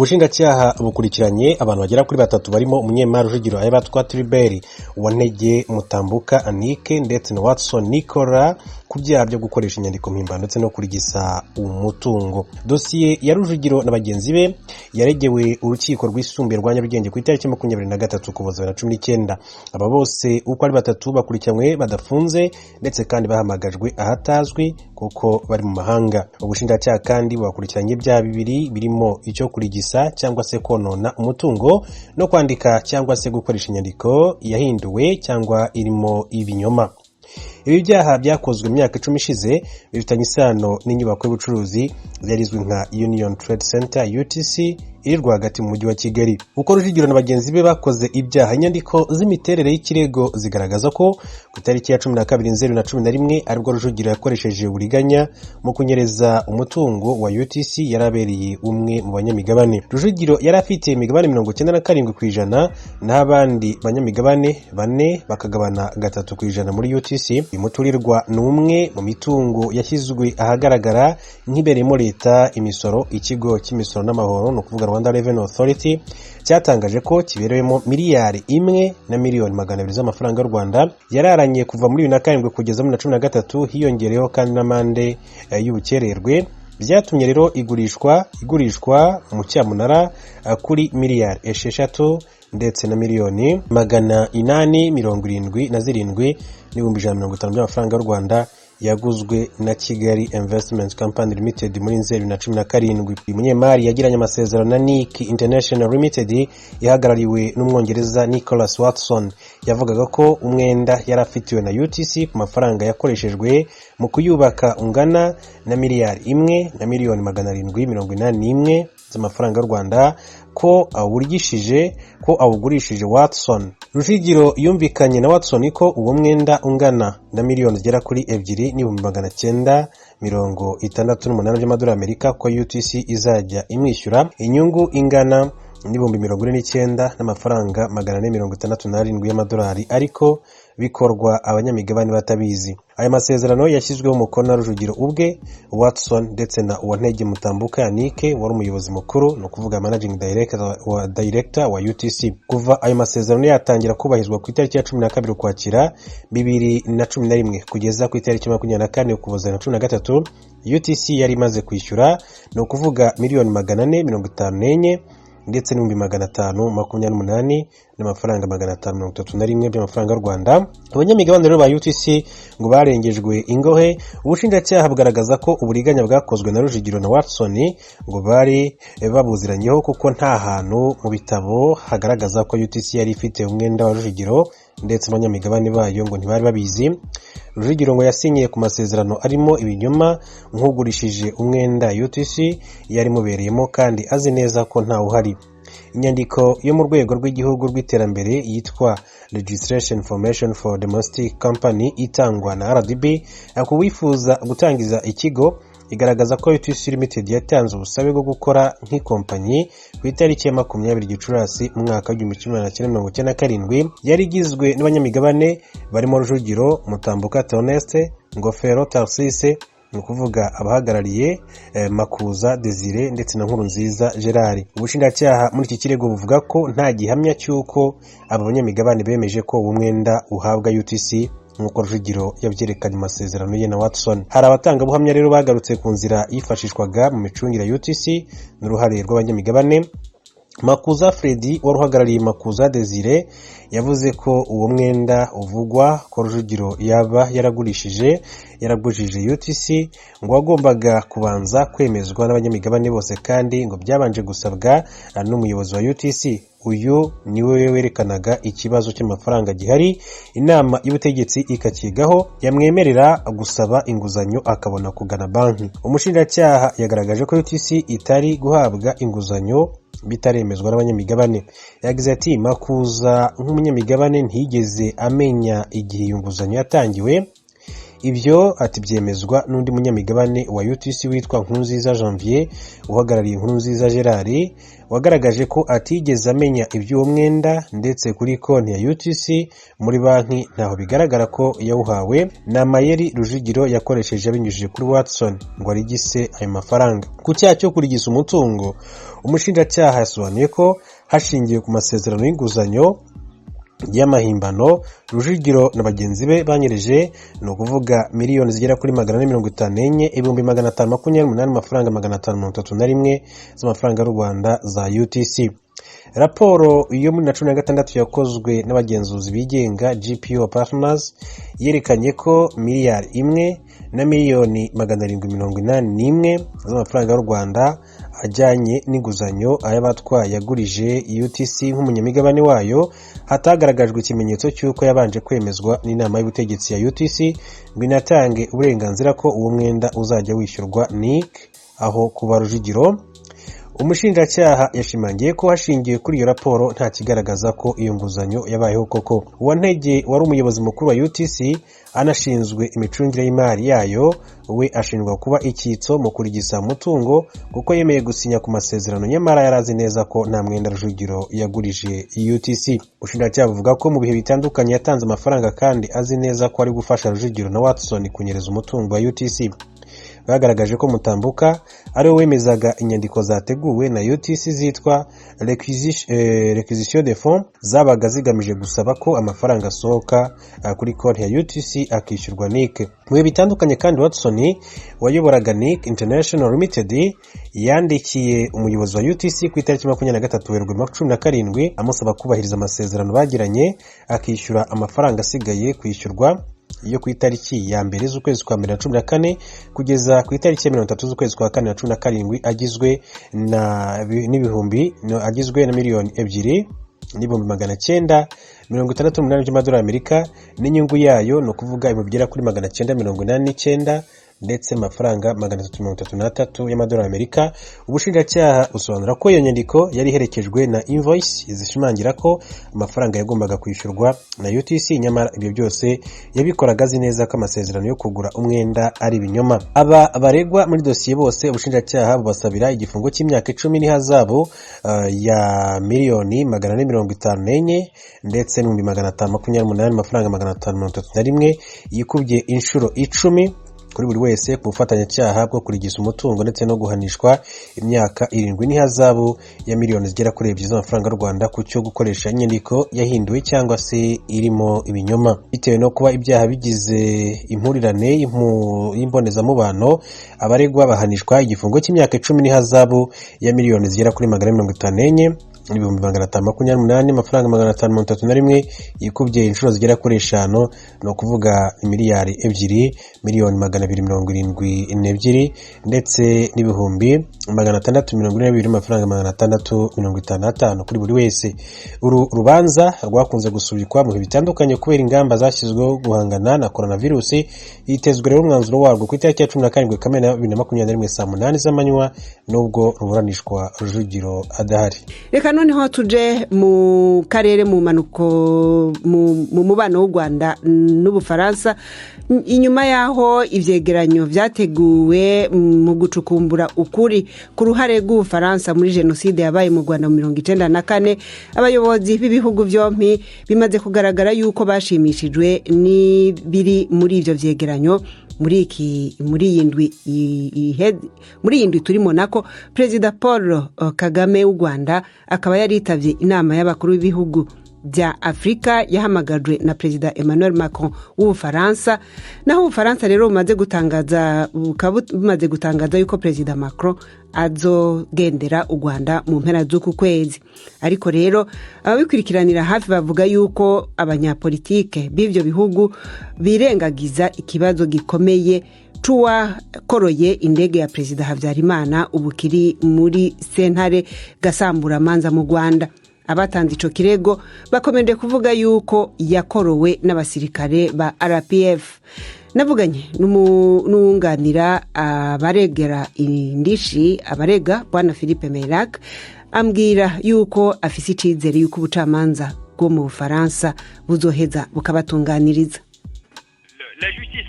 Ubushinjacyaha bukurikiranye abantu bagera kuri batatu barimo umunyemari Rujugiro abatwa Tribert Uwantege Mutambuka Anike ndetse na Watson Nicola ku byaha byo gukoresha inyandiko mpimbano ndetse no kurigisa umutungo. Dosiye ya Rujugiro na bagenzi be yaregewe urukiko rwisumbuye rwa Nyarugenge ku itariki 23 Ukuboza 2019. Aba bose uko ari batatu bakurikiranywe badafunze ndetse kandi bahamagajwe ahatazwi kuko bari mu mahanga. Ubushinjacyaha kandi bakurikiranye ibyaha bibiri birimo icyo kurigisa cyangwa se konona umutungo no kwandika cyangwa se gukoresha inyandiko yahinduwe cyangwa irimo ibinyoma. Ibi byaha byakozwe mu myaka 10 ishize bifitanye isano n'inyubako y'ubucuruzi zarizwe nka Union Trade Center UTC iri rwagati mu mujyi wa Kigali. Uko Rujugiro na bagenzi be bakoze ibyaha, inyandiko z'imiterere y'ikirego zigaragaza ko ku itariki ya 12/0/11 aribwo Rujugiro yakoresheje uburiganya mu kunyereza umutungo wa UTC yarabereye umwe mu banyamigabane. Rujugiro yari afite imigabane 97% n'abandi banyamigabane 4 bakagabana 3% muri UTC. Imuturirwa n'umwe mu mitungo yashyizwe ahagaragara nk'iberemo leta, imisoro, ikigo cy'imisoro n'amahoro no kuvuga Rwanda Revenue Authority cyatangaje ko kiberewemo miliyari 1 na miliyoni 200 z'amafaranga y'u Rwanda. Yararanye kuva muri 2007 kugeza muri 2013, hiyongereyeho kandi n'amande y'ubukererwe byatumye rero igurishwa mu cyamunara kuri miliyari 6 ndetse na miliyoni 877 n'ibihumbi 150 by'amafaranga y'u Rwanda yaguzwe na Kigali Investment Company Limited muri 2017. Umunyemari yagiranye amasezerano na Nick International Limited yahagarariwe n'umwongereza Nicholas Watson. Yavugaga ko umwenda yarafitiwe na UTC ku mafaranga yakoreshejwe mu kuyubaka ungana na miliyari 1 na miliyoni 781 z'amafaranga y'u Rwanda ko awugurishije Watson. Rujugiro yumvikanye na Watson ko uwo mwenda ungana na miliyoni zigera kuri 2,968 by'amadolari y'Amerika ko UTC izajya imwishyura inyungu ingana n'ibihumbi 49 n'amafaranga 467 y'amadolari, ariko bikorwa abanyamigabane batabizi. Aya masezerano yashyizweho umukono na Rujugiro ubwe, Watson ndetse na Uwantege Mutambuka Anike wari umuyobozi mukuru no kuvuga managing director wa UTC. Kuva ayo masezerano yatangira kubahizwa ku itariki ya 12 Ukwakira 2011 kugeza ku itariki 24 Ukuboza 2013, UTC yari imaze kwishyura no kuvuga miliyoni 454 ndetse n'ibihumbi 528 n'amafaranga 531 by'amafaranga y'u Rwanda. Abanyamigabane rero ba UTC ngo barengejwe ingohe. Ubushinjacyaha bugaragaza ko uburiganya bwakozwe na Rujugiro na Watson ngo bari babuziranyeho kuko nta hantu mu bitabo hagaragaza ko UTC yari ifite umwenda wa Rujugiro ndetse abanyamigabane bayo ngo ntibari babizi. Rujugiro ngo yasinyiye ku masezerano arimo ibinyoma nk'ugurishije umwenda UTC yari mubereyemo kandi azi neza ko nta uhari. Inyandiko yo mu rwego rw'igihugu rw'iterambere yitwa Registration Information for Domestic Company itangwa na RDB ku wifuza gutangiza ikigo igaragaza ko UTC Limited yatanze ubusabe bwo gukora nk'ikompanyi ku itariki ya 20 Gicurasi umwaka wa 1997. Yari igizwe n'abanyamigabane barimo Rujugiro, Mutambuka Theoneste, Ngofero Tarsise ni kuvuga abahagarariye Makuza Desire ndetse na Nkurunziza Gerard. Ubushinjacyaha muri iki kirego buvuga ko nta gihamya cy'uko aba banyamigabane bemeje ko umwenda uhabwa UTC nk'uko Rujugiro yabyerekanye amasezerano ye na Watson. Hari abatangabuhamya rero bagarutse ku nzira yifashishwaga mu micungire ya UTC n'uruhare rw'abanyamigabane. Makuza Freddy wari uhagarariye Makuza Desire yavuze ko uwo mwenda uvugwa ko Rujugiro yaba yaragujije UTC ngo wagombaga kubanza kwemezwa n'abanyamigabane bose kandi ngo byabanje gusabwa n'umuyobozi wa UTC. Uyu niwe werekanaga ikibazo cy'amafaranga gihari, inama y'ubutegetsi ikakigaho yamwemerera gusaba inguzanyo akabona kugana banki. Umushinjacyaha yagaragaje ko UTC itari guhabwa inguzanyo bitaremezwa n'abanyamigabane. Yagize ati Makuza nk'umunyamigabane ntiyigeze amenya igihe inguzanyo yatangiwe. Ibyo ati byemezwa n'undi munyamigabane wa UTC witwa Nkurunziza Janvier uhagarariye Nkurunziza Gerard wagaragaje ko atigeze amenya iby'uwo mwenda ndetse kuri konti ya UTC muri banki ntaho bigaragara ko yawuhawe na Mayeri Rujugiro yakoresheje abinyujije kuri Watson ngo arigise ayo mafaranga. Ku cyaha cyo kurigisa umutungo, umushinjacyaha yasobanuye ko hashingiwe ku masezerano y'inguzanyo y'amahimbano Rujugiro na bagenzi be banyereje, no kuvuga miliyoni zigera kuri 454 ibihumbi 528 amafaranga 531 z'amafaranga y'u Rwanda za UTC. Raporo yo muri 2016 yakozwe n'abagenzuzi bigenga GPO Partners yerekanye ko miliyari 1 na miliyoni 781 z'amafaranga y'u Rwanda ajyanye n'inguzanyo ayabatwaye yagurije UTC nk'umunyamigabane wayo hatagaragajwe ikimenyetso cy'uko yabanje kwemezwa n'inama y'ubutegetsi ya UTC ngo inatange uburenganzira ko uwo mwenda uzajya wishyurwa NIC aho kuba Rujugiro. Umushinjacyaha yashimangiye ko hashingiwe kuri iyo raporo nta kigaragaza ko iyo nguzanyo yabayeho koko. Uwantege wari umuyobozi mukuru wa UTC anashinzwe imicungire y'imari yayo, we ashinjwa kuba icyitso mu kurigisa umutungo kuko yemeye gusinya ku masezerano nyamara yarazi neza ko nta mwenda Rujugiro yagurije UTC. Ubushinjacyaha buvuga ko mu bihe bitandukanye yatanze amafaranga kandi azi neza ko ari gufasha Rujugiro na Watson kunyereza umutungo wa UTC. Bagaragaje ko Mutambuka ari we wemezaga inyandiko zateguwe na UTC zitwa requisition de fonds zabaga zigamije gusaba ko amafaranga asohoka kuri konti ya UTC akishyurwa NIC. Mu bihe bitandukanye kandi Watson wayoboraga NIC International Limited yandikiye umuyobozi wa UTC ku itariki 23 Werurwe 2017 amusaba kubahiriza amasezerano bagiranye akishyura amafaranga asigaye kwishyurwa iyo ku itariki ya mbere z'ukwezi kwa 2014 kugeza ku itariki ya 30 z'ukwezi kwa 2017 agizwe na miliyoni 2 n'ibihumbi 968 by'amadolari y'Amerika n'inyungu yayo no kuvuga ibihumbi bigera kuri 989 ndetse amafaranga 333 y'amadolari y'Amerika. Ubushinjacyaha busobanura ko iyo nyandiko yari iherekejwe na invoice zishimangira ko amafaranga yagombaga kwishyurwa na UTC, nyamara ibyo byose yabikoraga azi neza ko amasezerano yo kugura umwenda ari ibinyoma. Aba baregwa muri dosiye bose ubushinjacyaha bubasabira igifungo cy'imyaka 10 n'ihazabu ya miliyoni 454 ndetse n'ibihumbi 528 amafaranga 531 yikubye inshuro 10 kuri buri wese ku bufatanyacyaha bwo kurigisa umutungo ndetse no guhanishwa imyaka 7 n'ihazabu ya miliyoni zigera kuri 2 z'amafaranga y'u Rwanda ku cyo gukoresha inyandiko yahinduwe cyangwa se irimo ibinyoma. Bitewe no kuba ibyaha bigize impurirane y'imbonezamubano, abaregwa bahanishwa igifungo cy'imyaka 10 n'ihazabu ya miliyoni zigera kuri 454 n'ibihumbi 528 amafaranga 531 yikubye inshuro zigera kuri 5, no kuvuga miliyari 2 miliyoni 272 ndetse n'ibihumbi 622 amafaranga 655 kuri buri wese. Uru rubanza rwakunze gusubikwa mu bihe bitandukanye kubera ingamba zashyizweho guhangana na coronavirus. Yitezwe rero umwanzuro warwo ku itariki ya 17 Kamena 2021 saa 8 z'amanywa nubwo ruburanishwa Rujugiro adahari. Reka noneho tuje mu karere mu manuko mu mubano w'u Rwanda n'Ubufaransa. Inyuma yaho ivyegeranyo vyateguwe mu gucukumbura ukuri ku ruhare rw'Ubufaransa muri jenoside yabaye mu Rwanda mu 1994, abayobozi b'ibihugu byompi bimaze kugaragara yuko bashimishijwe n'ibiri muri ivyo vyegeranyo. Muri yindwi turimo nako Perezida Paul Kagame w'u Rwanda akaba yaritavye inama y'abakuru b'ibihugu bya Afrika yahamagajwe na Perezida Emmanuel Macron w'Ubufaransa. Naho Ubufaransa rero bumaze gutangaza yuko Perezida Macron azogendera u Rwanda mu mpera z'uku kwezi. Ariko rero ababikurikiranira hafi bavuga yuko abanyapolitike b'ivyo bihugu birengagiza ikibazo gikomeye koroye indege ya Perezida Habyarimana ubukiri muri sentare gasamburamanza mu Rwanda. Abatanze ico kirego bakomeje kuvuga yuko yakorowe n'abasirikare ba RPF. Navuganye n'uwunganira abaregera indishi abarega Bwana Philippe Meirac, ambwira yuko afise icizere yuko ubucamanza bwo mu Bufaransa buzoheza bukabatunganiriza. La justice